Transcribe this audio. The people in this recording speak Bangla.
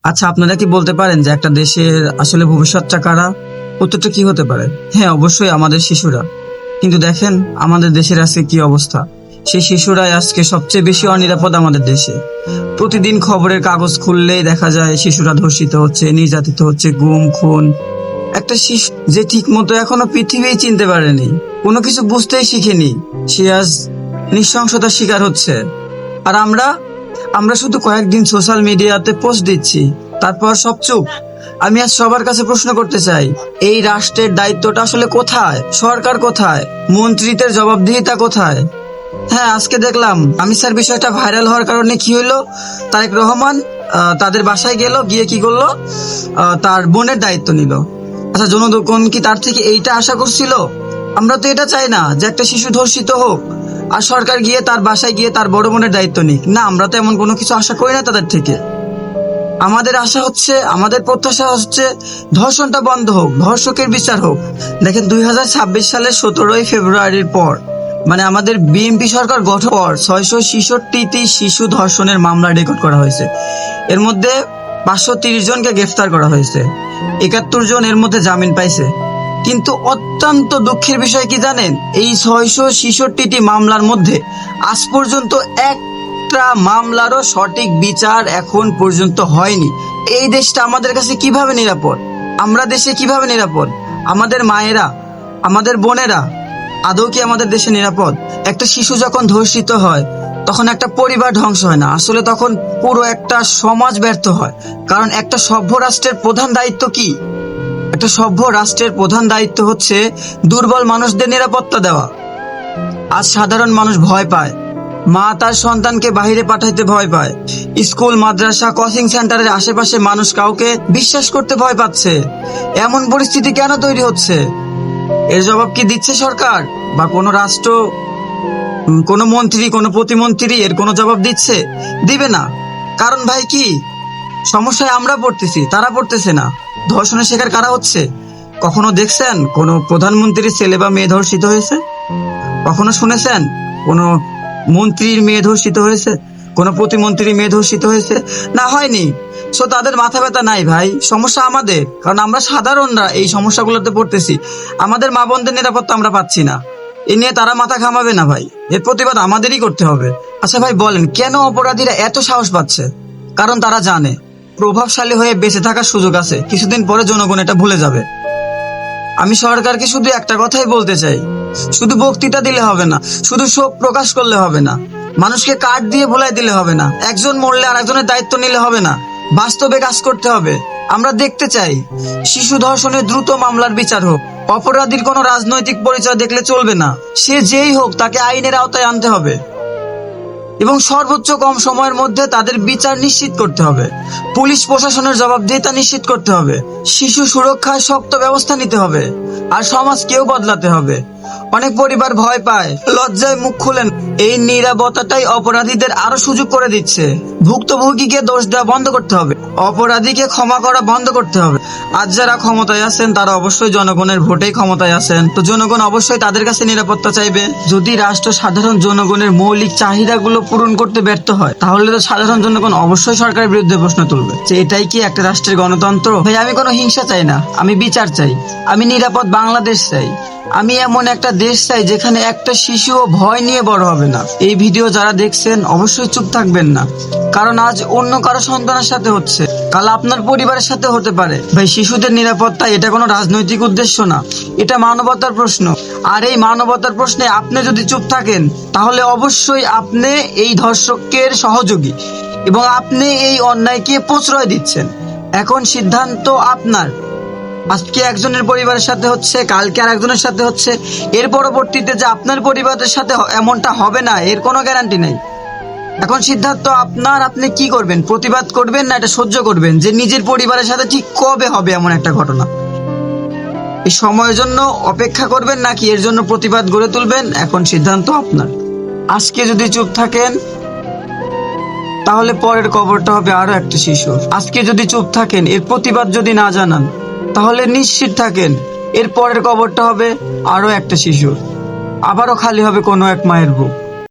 আচ্ছা, আপনারা কি বলতে পারেন যে একটা দেশের আসলে ভবিষ্যৎটা কারা? উত্তরটা কি হতে পারে? হ্যাঁ, অবশ্যই আমাদের শিশুরা। কিন্তু দেখেন আমাদের দেশের আজকে কি অবস্থা। সেই শিশুরাই আজকে সবচেয়ে বেশি অনিরাপদ আমাদের দেশে। প্রতিদিন খবরের কাগজ খুললেই দেখা যায় শিশুরা ধর্ষিত হচ্ছে, নির্যাতিত হচ্ছে, গুম খুন। একটা শিশু যে ঠিক মতো এখনো পৃথিবী চিনতে পারেনি, কোনো কিছু বুঝতেই শিখেনি, সে আজ নৃশংসতার শিকার হচ্ছে। আর আমরা আমরা শুধু কয়েকদিন সোশ্যাল মিডিয়াতে পোস্ট দিচ্ছি, তারপর সব চুপ। আমি আজ সবার কাছে প্রশ্ন করতে চাই, এই রাষ্ট্রের দায়িত্বটা আসলে কোথায়? সরকার কোথায়? মন্ত্রীদের জবাবদিহিতা কোথায়? হ্যাঁ, আজকে দেখলাম আমি স্যার বিষয়টা ভাইরাল হওয়ার কারণে কি হইলো, তারেক রহমান তাদের বাসায় গেল, গিয়ে কি করলো, তার বোনের দায়িত্ব নিল। আচ্ছা, জনগণ কি তার থেকে এইটা আশা করছিল? আমরা তো এটা চাই না যে একটা শিশু ধর্ষিত হোক আর সরকার গিয়ে তার বাসায় গিয়ে তার বড় বোনের দায়িত্ব নিক। না, আমরা তো এমন কোনো কিছু আশা করি না তাদের থেকে। আমাদের আশা হচ্ছে, আমাদের প্রত্যাশা হচ্ছে ধর্ষণটা বন্ধ হোক, ধর্ষকের বিচার হোক। দেখেন 2026 সালের 17ই ফেব্রুয়ারির পর, মানে আমাদের বিএনপি সরকার গঠন পর 666টি শিশু ধর্ষণের মামলা রেকর্ড করা হয়েছে। এর মধ্যে 530 জনকে গ্রেফতার করা হয়েছে, 71 জন এর মধ্যে জামিন পাইছে। কিন্তু অত্যন্ত দুঃখের বিষয় কি জানেন, এই 666টি মামলার মধ্যে আজ পর্যন্ত একটা মামলারও সঠিক বিচার এখন পর্যন্ত হয়নি। এই দেশটা আমাদের কাছে কিভাবে নিরাপদ? আমরা দেশে কিভাবে নিরাপদ? আমাদের মায়েরা, আমাদের বোনেরা আদৌ কি আমাদের দেশে নিরাপদ? একটা শিশু যখন ধর্ষিত হয় তখন একটা পরিবার ধ্বংস হয় না, আসলে তখন পুরো একটা সমাজ ব্যর্থ হয়। কারণ একটা সভ্য রাষ্ট্রের প্রধান দায়িত্ব কি? একটা সভ্য রাষ্ট্রের প্রধান দায়িত্ব হচ্ছে দুর্বল মানুষদের নিরাপত্তা দেওয়া। আজ সাধারণ মানুষ ভয় পায়, মা তার সন্তানকে বাইরে পাঠাইতে ভয় পায়, স্কুল, মাদ্রাসা, কোচিং সেন্টারের আশেপাশে মানুষ কাউকে বিশ্বাস করতে ভয় পাচ্ছে। এমন পরিস্থিতি কেন তৈরি হচ্ছে? এর জবাব কি দিচ্ছে সরকার বা কোনো রাষ্ট্র, কোনো মন্ত্রী, কোনো প্রতিমন্ত্রী এর কোনো জবাব দিচ্ছে? দিবে না। কারণ ভাই কি, সমস্যায় আমরা পড়তেছি, তারা পড়তেছে না। ধর্ষণের শিকার কারা হচ্ছে? কখনো দেখছেন কোনো প্রধানমন্ত্রীর ছেলে বা মেয়ে ধর্ষিত হয়েছে? কখনো শুনেছেন কোনো মন্ত্রীর মেয়ে ধর্ষিত হয়েছে? কোনো প্রতিমন্ত্রীর মেয়ে ধর্ষিত হয়েছে? না, হয়নি। সো তাদের মাথা ব্যথা নাই ভাই, সমস্যা আমাদের, কারণ আমরা সাধারণরা এই সমস্যাগুলোতে পড়তেছি। আমাদের মা বোনদের নিরাপত্তা আমরা পাচ্ছি না, এ নিয়ে তারা মাথা ঘামাবে না ভাই, এর প্রতিবাদ আমাদেরই করতে হবে। আচ্ছা ভাই বলেন, কেন অপরাধীরা এত সাহস পাচ্ছে? কারণ তারা জানে প্রভাবশালী হয়ে বেঁচে থাকার সুযোগ আছে, কিছুদিন পরে জনগণ এটা ভুলে যাবে। আমি সরকারকে শুধু একটা কথাই বলতে চাই, শুধু বক্তৃতা দিলে হবে না, শুধু শোক প্রকাশ করলে হবে না, মানুষকে কার্ড দিয়ে ভুলাই দিলে হবে না, একজন মরলে আর একজনের দায়িত্ব নিলে হবে না, বাস্তবে কাজ করতে হবে। আমরা দেখতে চাই শিশু ধর্ষণের দ্রুত মামলার বিচার হোক। অপরাধীর কোনো রাজনৈতিক পরিচয় দেখলে চলবে না, সে যেই হোক তাকে আইনের আওতায় আনতে হবে এবং সর্বোচ্চ কম সময়ের মধ্যে তাদের বিচার নিশ্চিত করতে হবে। পুলিশ প্রশাসনের জবাবদিহিতা নিশ্চিত করতে হবে, শিশু সুরক্ষায় শক্ত ব্যবস্থা নিতে হবে, আর সমাজকেও বদলাতে হবে। অনেক পরিবার ভয় পায়, লজ্জায় মুখ খুলেন। এই নীরবতাটাই অপরাধীদের আরো সুযোগ করে দিচ্ছে। ভুক্তভোগীকে দোষ দেওয়া বন্ধ করতে হবে, অপরাধীকে ক্ষমা করা বন্ধ করতে হবে। আজ যারা ক্ষমতায় আছেন তারা অবশ্যই জনগণের ভোটেই ক্ষমতায় আছেন, তো জনগণ অবশ্যই তাদের কাছে নিরাপত্তা চাইবে। যদি রাষ্ট্র সাধারণ জনগণের মৌলিক চাহিদাগুলো পূরণ করতে ব্যর্থ হয়, তাহলে তো সাধারণ জনগণ অবশ্যই সরকারের বিরুদ্ধে প্রশ্ন তুলবে যে এটাই কি একটা রাষ্ট্রের গণতন্ত্র? ভাই, আমি কোনো হিংসা চাই না, আমি বিচার চাই, আমি নিরাপদ বাংলাদেশ চাই, আমি এমন একটা দেশ চাই যেখানে একটা শিশুও ভয় নিয়ে বড় হবে না। এই ভিডিও যারা দেখছেন অবশ্যই চুপ থাকবেন না, কারণ আজ অন্য কারো সন্তানের সাথে হচ্ছে, কাল আপনার পরিবারের সাথে হতে পারে। ভাই, শিশুদের নিরাপত্তা এটা কোনো রাজনৈতিক উদ্দেশ্য না, এটা মানবতার প্রশ্ন। আর এই মানবতার প্রশ্নে আপনি যদি চুপ থাকেন, তাহলে অবশ্যই আপনি এই ধর্ষকের সহযোগী এবং আপনি এই অন্যায়কে প্রশ্রয় দিচ্ছেন। এখন সিদ্ধান্ত আপনার। আজকে একজনের পরিবারের সাথে হচ্ছে, কালকে আর একজনের সাথে হচ্ছে, এর পরবর্তীতে যে আপনার পরিবারের সাথে এমনটা হবে না এর কোনো গ্যারান্টি নেই। এখন সিদ্ধান্ত আপনার, আপনি কি করবেন? প্রতিবাদ করবেন না এটা সহ্য করবেন যে নিজের পরিবারের সাথে ঠিক কবে হবে এমন একটা ঘটনা? এই সময়ের জন্য অপেক্ষা করবেন নাকি এর জন্য প্রতিবাদ গড়ে তুলবেন? এখন সিদ্ধান্ত আপনার। আজকে যদি চুপ থাকেন তাহলে পরের কবরটা হবে আরো একটা শিশু। আজকে যদি চুপ থাকেন, এর প্রতিবাদ যদি না জানান, তাহলে নিশ্চিত থাকেন এর পরের কবরটা হবে আরো একটা শিশু, আবারও খালি হবে কোনো এক মায়ের বুক।